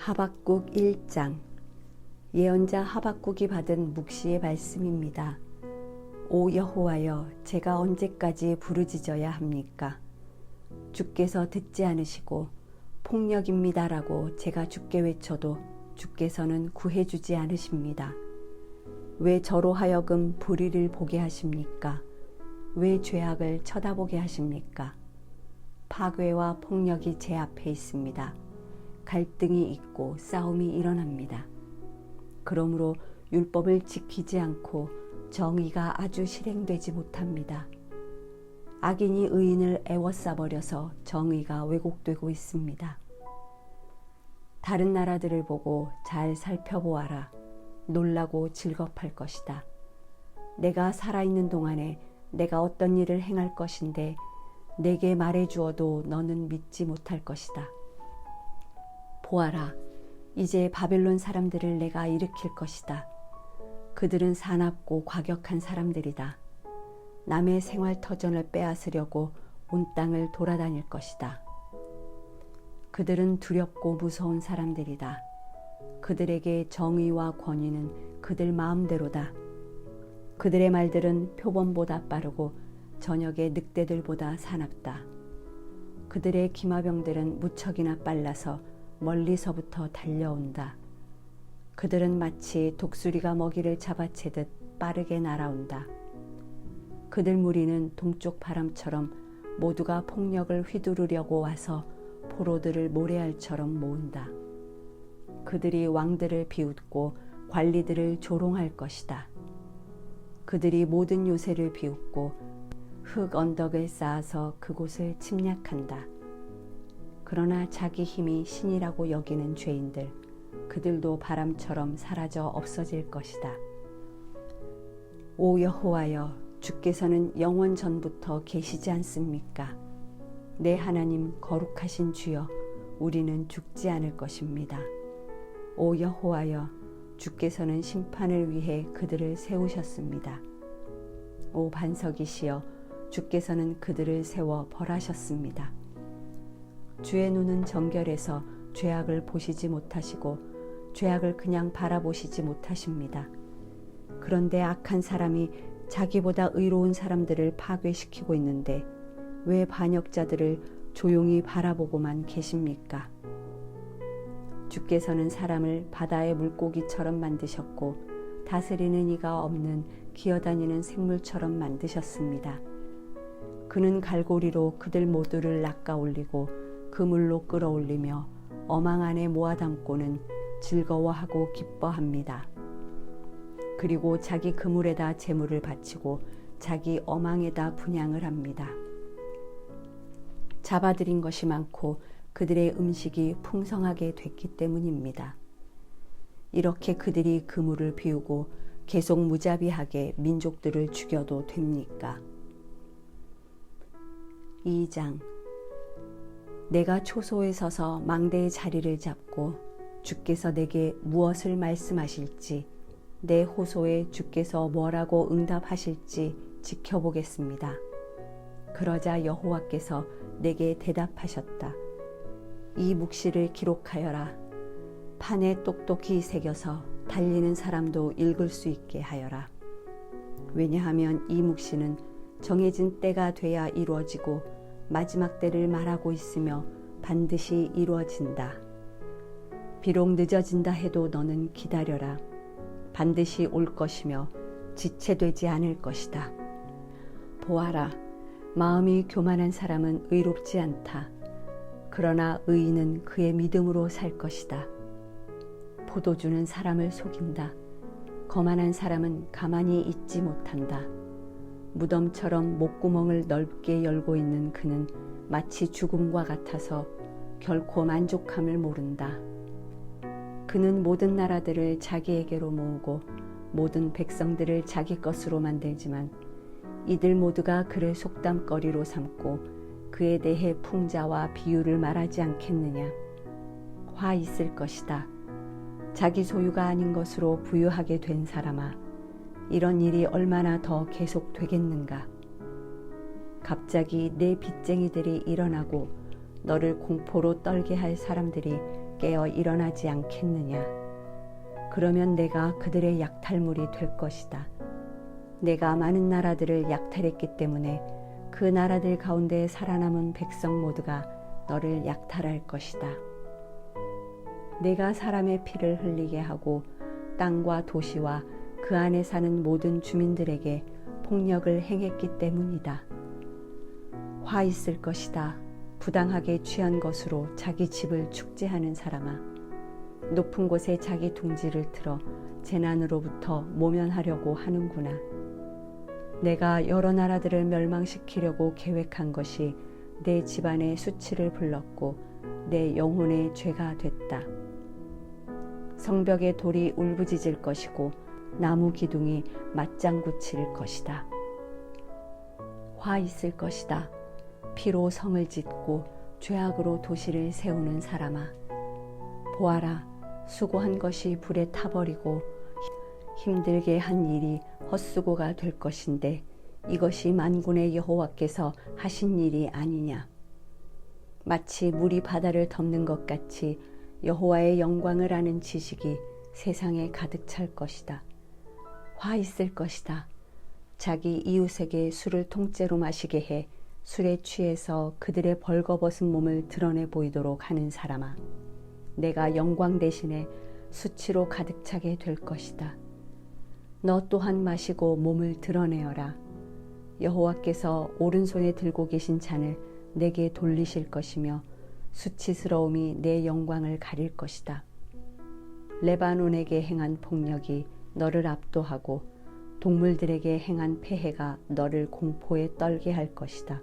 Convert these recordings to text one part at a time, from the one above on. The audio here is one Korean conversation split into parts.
하박국 1장. 예언자 하박국이 받은 묵시의 말씀입니다. 오 여호와여, 제가 언제까지 부르짖어야 합니까? 주께서 듣지 않으시고 폭력입니다라고 제가 주께 외쳐도 주께서는 구해주지 않으십니다. 왜 저로 하여금 불의를 보게 하십니까? 왜 죄악을 쳐다보게 하십니까? 파괴와 폭력이 제 앞에 있습니다. 갈등이 있고 싸움이 일어납니다. 그러므로 율법을 지키지 않고 정의가 아주 실행되지 못합니다. 악인이 의인을 애워싸버려서 정의가 왜곡되고 있습니다. 다른 나라들을 보고 잘 살펴보아라. 놀라고 즐겁할 것이다. 내가 살아있는 동안에 내가 어떤 일을 행할 것인데 내게 말해주어도 너는 믿지 못할 것이다. 보아라, 이제 바벨론 사람들을 내가 일으킬 것이다. 그들은 사납고 과격한 사람들이다. 남의 생활터전을 빼앗으려고 온 땅을 돌아다닐 것이다. 그들은 두렵고 무서운 사람들이다. 그들에게 정의와 권위는 그들 마음대로다. 그들의 말들은 표범보다 빠르고 저녁의 늑대들보다 사납다. 그들의 기마병들은 무척이나 빨라서 멀리서부터 달려온다. 그들은 마치 독수리가 먹이를 잡아채듯 빠르게 날아온다. 그들 무리는 동쪽 바람처럼 모두가 폭력을 휘두르려고 와서 포로들을 모래알처럼 모은다. 그들이 왕들을 비웃고 관리들을 조롱할 것이다. 그들이 모든 요새를 비웃고 흙 언덕을 쌓아서 그곳을 침략한다. 그러나 자기 힘이 신이라고 여기는 죄인들, 그들도 바람처럼 사라져 없어질 것이다. 오 여호와여, 주께서는 영원 전부터 계시지 않습니까? 내 하나님 거룩하신 주여, 우리는 죽지 않을 것입니다. 오 여호와여, 주께서는 심판을 위해 그들을 세우셨습니다. 오 반석이시여, 주께서는 그들을 세워 벌하셨습니다. 주의 눈은 정결해서 죄악을 보시지 못하시고 죄악을 그냥 바라보시지 못하십니다. 그런데 악한 사람이 자기보다 의로운 사람들을 파괴시키고 있는데 왜 반역자들을 조용히 바라보고만 계십니까? 주께서는 사람을 바다의 물고기처럼 만드셨고 다스리는 이가 없는 기어다니는 생물처럼 만드셨습니다. 그는 갈고리로 그들 모두를 낚아올리고 그물로 끌어올리며 어망 안에 모아담고는 즐거워하고 기뻐합니다. 그리고 자기 그물에다 제물을 바치고 자기 어망에다 분향을 합니다. 잡아들인 것이 많고 그들의 음식이 풍성하게 됐기 때문입니다. 이렇게 그들이 그물을 비우고 계속 무자비하게 민족들을 죽여도 됩니까? 2장. 내가 초소에 서서 망대의 자리를 잡고 주께서 내게 무엇을 말씀하실지 내 호소에 주께서 뭐라고 응답하실지 지켜보겠습니다. 그러자 여호와께서 내게 대답하셨다. 이 묵시를 기록하여라. 판에 똑똑히 새겨서 달리는 사람도 읽을 수 있게 하여라. 왜냐하면 이 묵시는 정해진 때가 돼야 이루어지고 마지막 때를 말하고 있으며 반드시 이루어진다. 비록 늦어진다 해도 너는 기다려라. 반드시 올 것이며 지체되지 않을 것이다. 보아라, 마음이 교만한 사람은 의롭지 않다. 그러나 의인은 그의 믿음으로 살 것이다. 포도주는 사람을 속인다. 거만한 사람은 가만히 있지 못한다. 무덤처럼 목구멍을 넓게 열고 있는 그는 마치 죽음과 같아서 결코 만족함을 모른다. 그는 모든 나라들을 자기에게로 모으고 모든 백성들을 자기 것으로 만들지만 이들 모두가 그를 속담거리로 삼고 그에 대해 풍자와 비유를 말하지 않겠느냐. 화 있을 것이다. 자기 소유가 아닌 것으로 부유하게 된 사람아, 이런 일이 얼마나 더 계속되겠는가. 갑자기 내 빚쟁이들이 일어나고 너를 공포로 떨게 할 사람들이 깨어 일어나지 않겠느냐. 그러면 내가 그들의 약탈물이 될 것이다. 내가 많은 나라들을 약탈했기 때문에 그 나라들 가운데 살아남은 백성 모두가 너를 약탈할 것이다. 내가 사람의 피를 흘리게 하고 땅과 도시와 그 안에 사는 모든 주민들에게 폭력을 행했기 때문이다. 화 있을 것이다. 부당하게 취한 것으로 자기 집을 축제하는 사람아. 높은 곳에 자기 둥지를 틀어 재난으로부터 모면하려고 하는구나. 내가 여러 나라들을 멸망시키려고 계획한 것이 내 집안의 수치를 불렀고 내 영혼의 죄가 됐다. 성벽의 돌이 울부짖을 것이고 나무 기둥이 맞장구 칠 것이다. 화 있을 것이다. 피로 성을 짓고 죄악으로 도시를 세우는 사람아. 보아라, 수고한 것이 불에 타버리고 힘들게 한 일이 헛수고가 될 것인데 이것이 만군의 여호와께서 하신 일이 아니냐. 마치 물이 바다를 덮는 것 같이 여호와의 영광을 아는 지식이 세상에 가득 찰 것이다. 화 있을 것이다. 자기 이웃에게 술을 통째로 마시게 해 술에 취해서 그들의 벌거벗은 몸을 드러내 보이도록 하는 사람아. 내가 영광 대신에 수치로 가득 차게 될 것이다. 너 또한 마시고 몸을 드러내어라. 여호와께서 오른손에 들고 계신 잔을 내게 돌리실 것이며 수치스러움이 내 영광을 가릴 것이다. 레바논에게 행한 폭력이 너를 압도하고 동물들에게 행한 폐해가 너를 공포에 떨게 할 것이다.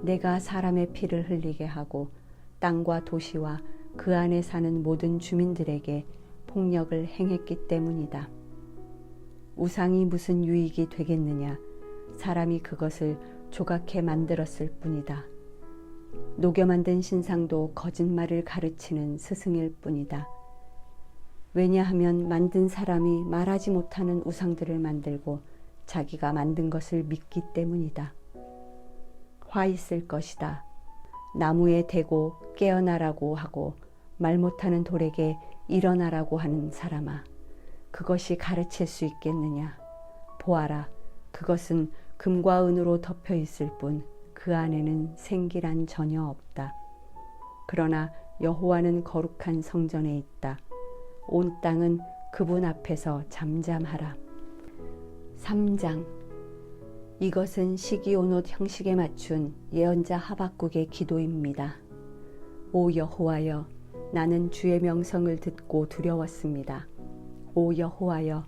내가 사람의 피를 흘리게 하고 땅과 도시와 그 안에 사는 모든 주민들에게 폭력을 행했기 때문이다. 우상이 무슨 유익이 되겠느냐. 사람이 그것을 조각해 만들었을 뿐이다. 녹여 만든 신상도 거짓말을 가르치는 스승일 뿐이다. 왜냐하면 만든 사람이 말하지 못하는 우상들을 만들고 자기가 만든 것을 믿기 때문이다. 화 있을 것이다. 나무에 대고 깨어나라고 하고 말 못하는 돌에게 일어나라고 하는 사람아. 그것이 가르칠 수 있겠느냐. 보아라, 그것은 금과 은으로 덮여 있을 뿐 그 안에는 생기란 전혀 없다. 그러나 여호와는 거룩한 성전에 있다. 온 땅은 그분 앞에서 잠잠하라. 3장. 이것은 시기온옷 형식에 맞춘 예언자 하박국의 기도입니다. 오 여호와여, 나는 주의 명성을 듣고 두려웠습니다. 오 여호와여,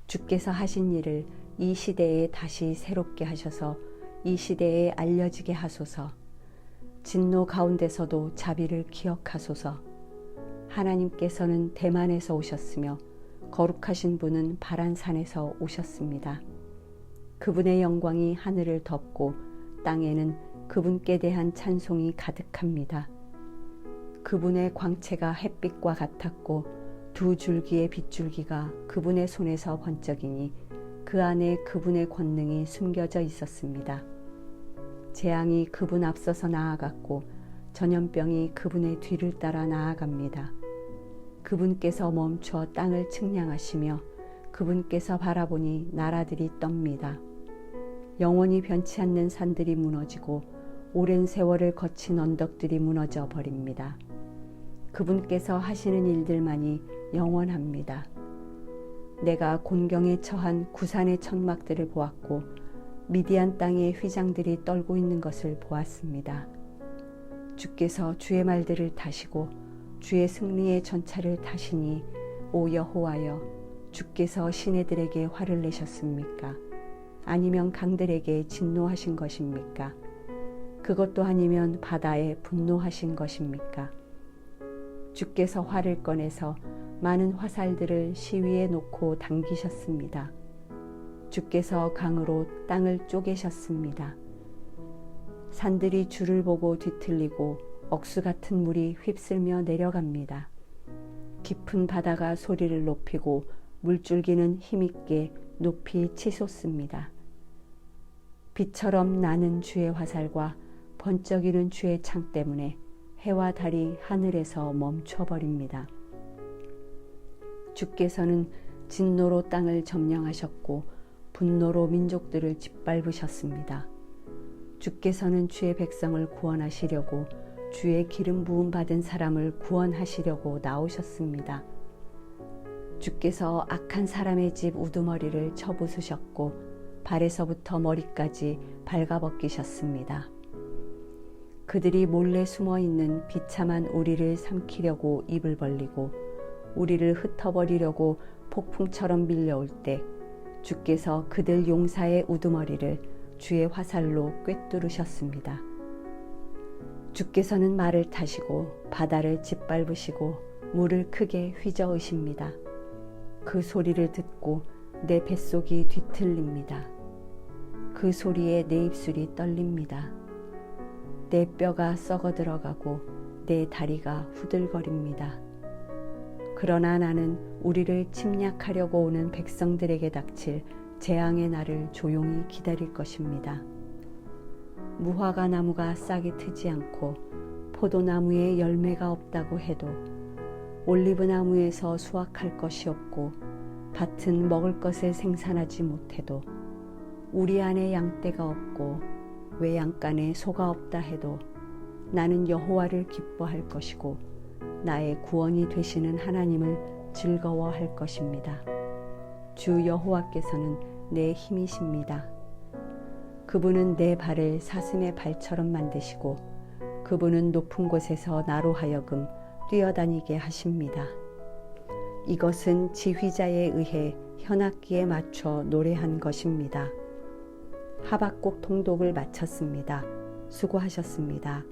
주께서 하신 일을 이 시대에 다시 새롭게 하셔서 이 시대에 알려지게 하소서. 진노 가운데서도 자비를 기억하소서. 하나님께서는 대만에서 오셨으며 거룩하신 분은 바란산에서 오셨습니다. 그분의 영광이 하늘을 덮고 땅에는 그분께 대한 찬송이 가득합니다. 그분의 광채가 햇빛과 같았고 두 줄기의 빗줄기가 그분의 손에서 번쩍이니 그 안에 그분의 권능이 숨겨져 있었습니다. 재앙이 그분 앞서서 나아갔고 전염병이 그분의 뒤를 따라 나아갑니다. 그분께서 멈춰 땅을 측량하시며 그분께서 바라보니 나라들이 떱니다. 영원히 변치 않는 산들이 무너지고 오랜 세월을 거친 언덕들이 무너져 버립니다. 그분께서 하시는 일들만이 영원합니다. 내가 곤경에 처한 구산의 천막들을 보았고 미디안 땅의 휘장들이 떨고 있는 것을 보았습니다. 주께서 주의 말들을 다시고 주의 승리의 전차를 다시니 오 여호와여, 주께서 시내들에게 화를 내셨습니까? 아니면 강들에게 진노하신 것입니까? 그것도 아니면 바다에 분노하신 것입니까? 주께서 활을 꺼내서 많은 화살들을 시위에 놓고 당기셨습니다. 주께서 강으로 땅을 쪼개셨습니다. 산들이 주를 보고 뒤틀리고 억수 같은 물이 휩쓸며 내려갑니다. 깊은 바다가 소리를 높이고 물줄기는 힘있게 높이 치솟습니다. 빛처럼 나는 주의 화살과 번쩍이는 주의 창 때문에 해와 달이 하늘에서 멈춰버립니다. 주께서는 진노로 땅을 점령하셨고 분노로 민족들을 짓밟으셨습니다. 주께서는 주의 백성을 구원하시려고 주의 기름 부음 받은 사람을 구원하시려고 나오셨습니다. 주께서 악한 사람의 집 우두머리를 쳐부수셨고 발에서부터 머리까지 발가벗기셨습니다. 그들이 몰래 숨어있는 비참한 우리를 삼키려고 입을 벌리고 우리를 흩어버리려고 폭풍처럼 밀려올 때 주께서 그들 용사의 우두머리를 주의 화살로 꿰뚫으셨습니다. 주께서는 말을 타시고 바다를 짓밟으시고 물을 크게 휘저으십니다. 그 소리를 듣고 내 뱃속이 뒤틀립니다. 그 소리에 내 입술이 떨립니다. 내 뼈가 썩어 들어가고 내 다리가 후들거립니다. 그러나 나는 우리를 침략하려고 오는 백성들에게 닥칠 재앙의 날을 조용히 기다릴 것입니다. 무화과 나무가 싹이 트지 않고 포도나무에 열매가 없다고 해도 올리브 나무에서 수확할 것이 없고 밭은 먹을 것을 생산하지 못해도 우리 안에 양떼가 없고 외양간에 소가 없다 해도 나는 여호와를 기뻐할 것이고 나의 구원이 되시는 하나님을 즐거워할 것입니다. 주 여호와께서는 내 힘이십니다. 그분은 내 발을 사슴의 발처럼 만드시고 그분은 높은 곳에서 나로 하여금 뛰어다니게 하십니다. 이것은 지휘자에 의해 현악기에 맞춰 노래한 것입니다. 하박국 통독을 마쳤습니다. 수고하셨습니다.